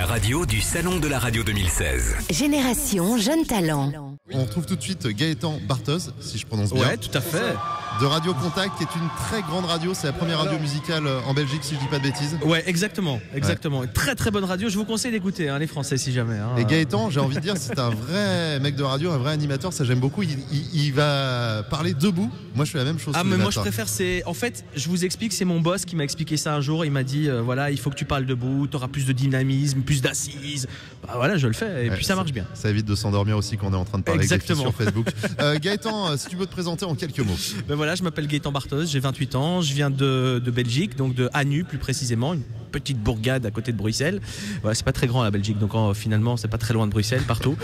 la radio du Salon de la Radio 2016. Génération Jeune Talent. On retrouve tout de suite Gaëtan Barthoz, si je prononce bien. Ouais, tout à fait. De Radio Contact, qui est une très grande radio. C'est la première radio musicale en Belgique, si je dis pas de bêtises. Ouais, exactement. Une très très bonne radio. Je vous conseille d'écouter, les Français, si jamais. Et Gaëtan, j'ai envie de dire, c'est un vrai mec de radio, un vrai animateur. Ça, j'aime beaucoup. Il va parler debout. Moi, je fais la même chose. Mais moi, je préfère. En fait, je vous explique, c'est mon boss qui m'a expliqué ça un jour. Il m'a dit, voilà, il faut que tu parles debout. T'auras plus de dynamisme, plus d'assises. Bah voilà, je le fais. Et puis ça marche bien. Ça évite de s'endormir aussi quand on est en train de parler. Exactement. Sur Facebook. Gaëtan, si tu peux te présenter en quelques mots. Ben voilà, je m'appelle Gaëtan Barthoz, j'ai 28 ans, je viens de Belgique, donc de Anu plus précisément, une petite bourgade à côté de Bruxelles. Voilà, c'est pas très grand la Belgique, donc finalement c'est pas très loin de Bruxelles partout.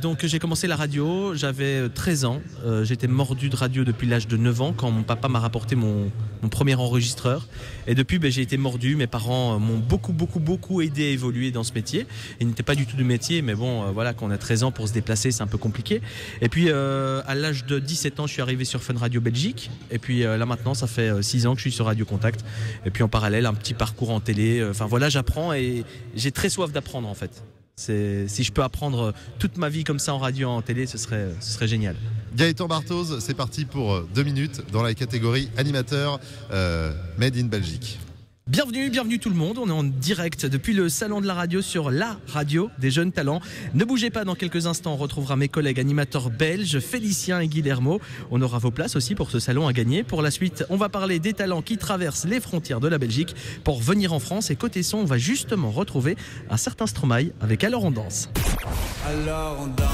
Donc j'ai commencé la radio, j'avais 13 ans, j'étais mordu de radio depuis l'âge de 9 ans quand mon papa m'a rapporté mon premier enregistreur. Et depuis, j'ai été mordu. Mes parents m'ont beaucoup aidé à évoluer dans ce métier. Ils n'étaient pas du tout du métier, mais bon, voilà, quand on a 13 ans pour se déplacer, c'est un peu compliqué. Et puis, à l'âge de 17 ans, je suis arrivé sur Fun Radio Belgique. Et puis là, maintenant, ça fait 6 ans que je suis sur Radio Contact. Et puis, en parallèle, un petit parcours en télé. Enfin, voilà, j'apprends et j'ai très soif d'apprendre, en fait. Si je peux apprendre toute ma vie comme ça en radio, en télé, ce serait génial. Gaëtan Barthoz, c'est parti pour 2 minutes dans la catégorie animateur Made in Belgique. Bienvenue tout le monde, on est en direct depuis le salon de la radio sur la radio des jeunes talents. Ne bougez pas, dans quelques instants on retrouvera mes collègues animateurs belges, Félicien et Guillermo. On aura vos places aussi pour ce salon à gagner. Pour la suite, on va parler des talents qui traversent les frontières de la Belgique pour venir en France. Et côté son, on va justement retrouver un certain Stromae avec Alors on danse. Alors on danse.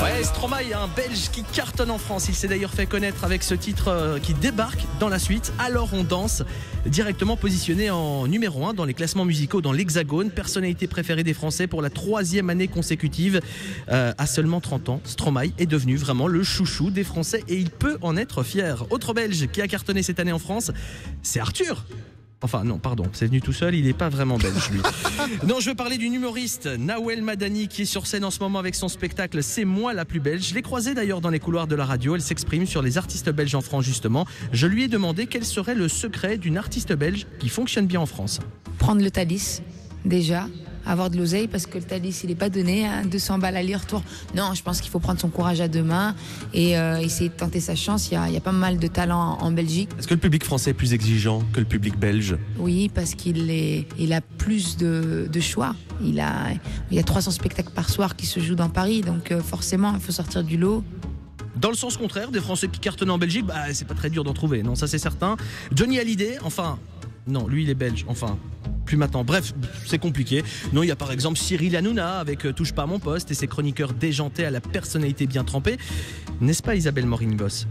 Ouais, Stromae, un Belge qui cartonne en France. Il s'est d'ailleurs fait connaître avec ce titre qui débarque dans la suite. Alors on danse, directement positionné en numéro 1 dans les classements musicaux dans l'Hexagone. Personnalité préférée des Français pour la 3e année consécutive. À seulement 30 ans, Stromae est devenu vraiment le chouchou des Français et il peut en être fier. Autre Belge qui a cartonné cette année en France, c'est Arthur. Enfin non, pardon, c'est venu tout seul, il n'est pas vraiment belge lui. Non, je veux parler d'une humoriste, Nawel Madani, qui est sur scène en ce moment avec son spectacle C'est moi la plus belge. Je l'ai croisée d'ailleurs dans les couloirs de la radio, elle s'exprime sur les artistes belges en France justement. Je lui ai demandé quel serait le secret d'une artiste belge qui fonctionne bien en France. Prendre le Thalys, déjà. Avoir de l'oseille parce que le Thalys il est pas donné, 200 balles aller-retour. Non, je pense qu'il faut prendre son courage à deux mains et essayer de tenter sa chance. Il y a pas mal de talents en Belgique. Est-ce que le public français est plus exigeant que le public belge? Oui, parce il a plus de choix. Il y a 300 spectacles par soir qui se jouent dans Paris, donc forcément il faut sortir du lot. Dans le sens contraire, des Français qui cartonnent en Belgique, c'est pas très dur d'en trouver, non, ça c'est certain. Johnny Hallyday, enfin, non, lui il est belge, enfin, plus maintenant. Bref, c'est compliqué. Non, il y a par exemple Cyril Hanouna avec Touche pas à mon poste et ses chroniqueurs déjantés à la personnalité bien trempée. N'est-ce pas Isabelle Morini-Bosse?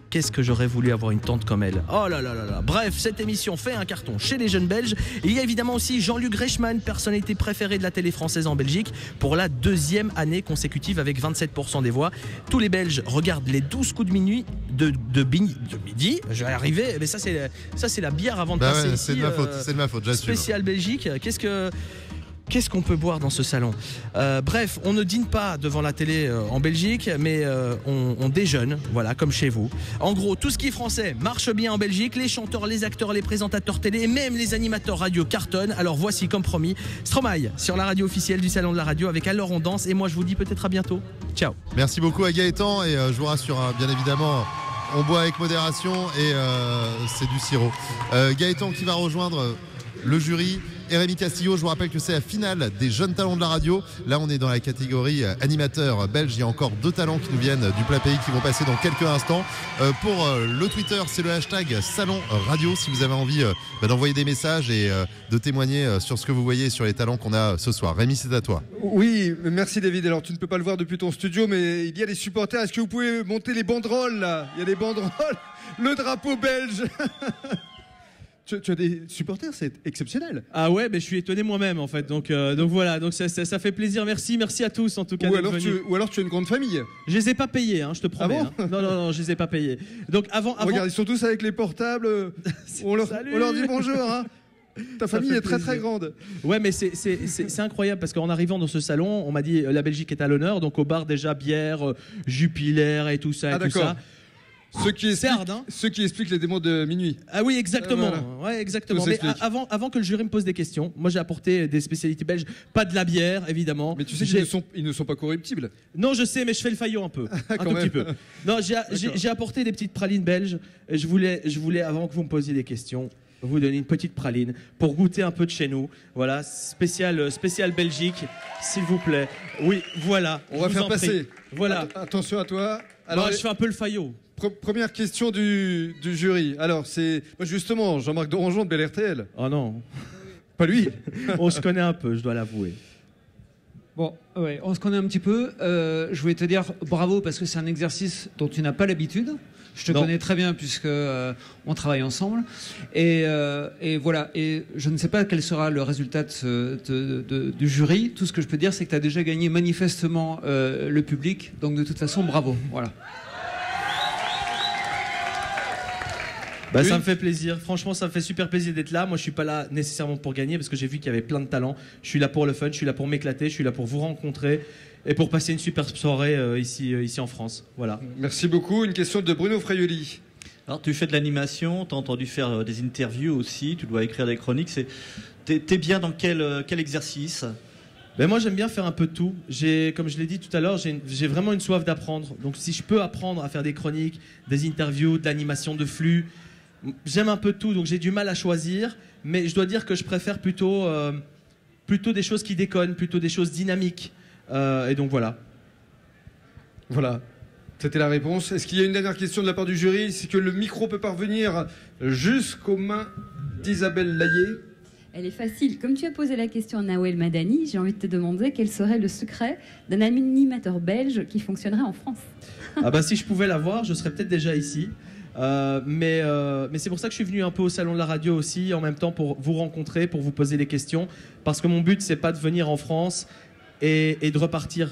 Qu'est-ce que j'aurais voulu avoir une tante comme elle. Oh là là là là. Bref, cette émission fait un carton chez les jeunes belges. Et il y a évidemment aussi Jean-Luc Reichmann, personnalité préférée de la télé française en Belgique, pour la 2e année consécutive avec 27% des voix. Tous les Belges regardent les 12 coups de minuit de midi. Je vais arriver, mais ça c'est la bière avant de passer ici. C'est de ma faute, j'assume. Spécial Belgique. Qu'est-ce qu'on peut boire dans ce salon? Bref, on ne dîne pas devant la télé en Belgique, mais on déjeune, voilà, comme chez vous. En gros, tout ce qui est français marche bien en Belgique. Les chanteurs, les acteurs, les présentateurs télé et même les animateurs radio cartonnent. Alors voici, comme promis, Stromae sur la radio officielle du Salon de la Radio avec Alors on danse. Et moi, je vous dis peut-être à bientôt. Ciao. Merci beaucoup à Gaëtan et je vous rassure, bien évidemment, on boit avec modération et c'est du sirop. Gaëtan qui va rejoindre le jury. Et Rémi Castillo, je vous rappelle que c'est la finale des jeunes talents de la radio. Là, on est dans la catégorie animateur belge. Il y a encore 2 talents qui nous viennent du plat pays qui vont passer dans quelques instants. Pour le Twitter, c'est le hashtag Salon Radio. Si vous avez envie d'envoyer des messages et de témoigner sur ce que vous voyez sur les talents qu'on a ce soir. Rémi, c'est à toi. Oui, merci David. Alors, tu ne peux pas le voir depuis ton studio, mais il y a des supporters. Est-ce que vous pouvez monter les banderoles là? Il y a des banderoles. Le drapeau belge. Tu as des supporters, c'est exceptionnel. Ah ouais, je suis étonné moi-même en fait. Donc voilà, donc ça fait plaisir. Merci à tous en tout cas. Ou alors tu as une grande famille. Je les ai pas payés, je te promets. Ah bon Non, je les ai pas payés. Donc avant. Regarde, ils sont tous avec les portables. on leur dit bonjour. Ta famille est très très grande. Ouais, mais c'est incroyable parce qu'en arrivant dans ce salon, on m'a dit la Belgique est à l'honneur. Donc au bar déjà bière, Jupiler et tout ça. C'est hard, hein. Ceux qui expliquent les démos de minuit. Ah oui, exactement. Voilà. Ouais, exactement. Tout Mais s'explique. avant que le jury me pose des questions, moi j'ai apporté des spécialités belges, pas de la bière évidemment. Mais tu sais qu'ils ne sont pas corruptibles. Non, je sais, mais je fais le faillot un peu, un tout petit peu. Non, j'ai apporté des petites pralines belges. Et je voulais, avant que vous me posiez des questions, vous donner une petite praline pour goûter un peu de chez nous. Voilà, spécial Belgique, s'il vous plaît. Oui, voilà. On va faire passer. Voilà. Attention à toi. Alors, je fais un peu le faillot. Première question du jury. Alors, c'est justement Jean-Marc Dorangeon de Bel RTL. Oh non. Pas lui. On se connaît un peu, je dois l'avouer. Bon, ouais, on se connaît un petit peu. Je voulais te dire bravo parce que c'est un exercice dont tu n'as pas l'habitude. Je te connais très bien puisque on travaille ensemble. Et voilà. Et je ne sais pas quel sera le résultat du jury. Tout ce que je peux dire, c'est que tu as déjà gagné manifestement le public. Donc de toute façon, bravo. Voilà. Bah, ça me fait plaisir. Franchement, ça me fait super plaisir d'être là. Moi, je suis pas là nécessairement pour gagner parce que j'ai vu qu'il y avait plein de talents. Je suis là pour le fun, je suis là pour m'éclater, je suis là pour vous rencontrer et pour passer une super soirée ici en France. Voilà. Merci beaucoup. Une question de Bruno Fraioli. Alors, tu fais de l'animation, tu as entendu faire des interviews aussi, tu dois écrire des chroniques. T'es bien dans quel exercice ? Ben moi, j'aime bien faire un peu de tout. Comme je l'ai dit tout à l'heure, j'ai vraiment une soif d'apprendre. Donc, si je peux apprendre à faire des chroniques, des interviews, de l'animation de flux, j'aime un peu de tout. Donc, j'ai du mal à choisir. Mais je dois dire que je préfère plutôt des choses qui déconnent, plutôt des choses dynamiques. Et donc, voilà. Voilà. C'était la réponse. Est-ce qu'il y a une dernière question de la part du jury ? C'est que le micro peut parvenir jusqu'aux mains d'Isabelle Laillé. Elle est facile. Comme tu as posé la question à Nawel Madani, j'ai envie de te demander quel serait le secret d'un animateur belge qui fonctionnerait en France. Ah bah, si je pouvais l'avoir, je serais peut-être déjà ici. Mais c'est pour ça que je suis venu un peu au salon de la radio aussi, en même temps pour vous rencontrer, pour vous poser des questions. Parce que mon but, c'est pas de venir en France et de repartir.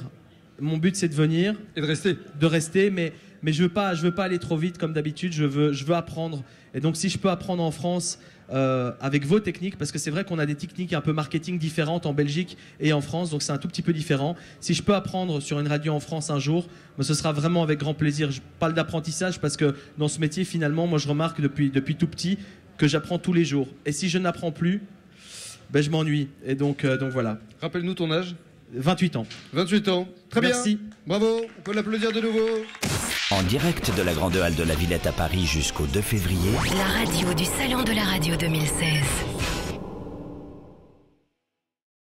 Mon but, c'est de venir et de rester, mais je veux pas aller trop vite comme d'habitude. Je veux apprendre. Et donc, si je peux apprendre en France avec vos techniques, parce que c'est vrai qu'on a des techniques un peu marketing différentes en Belgique et en France, donc c'est un tout petit peu différent. Si je peux apprendre sur une radio en France un jour, ce sera vraiment avec grand plaisir. Je parle d'apprentissage parce que dans ce métier, finalement, moi, je remarque depuis tout petit que j'apprends tous les jours. Et si je n'apprends plus, ben, je m'ennuie. Et donc voilà. Rappelle-nous ton âge. 28 ans. 28 ans. Très bien. Merci. Bravo. On peut l'applaudir de nouveau. En direct de la Grande Halle de la Villette à Paris jusqu'au 2 février. La radio du Salon de la Radio 2016.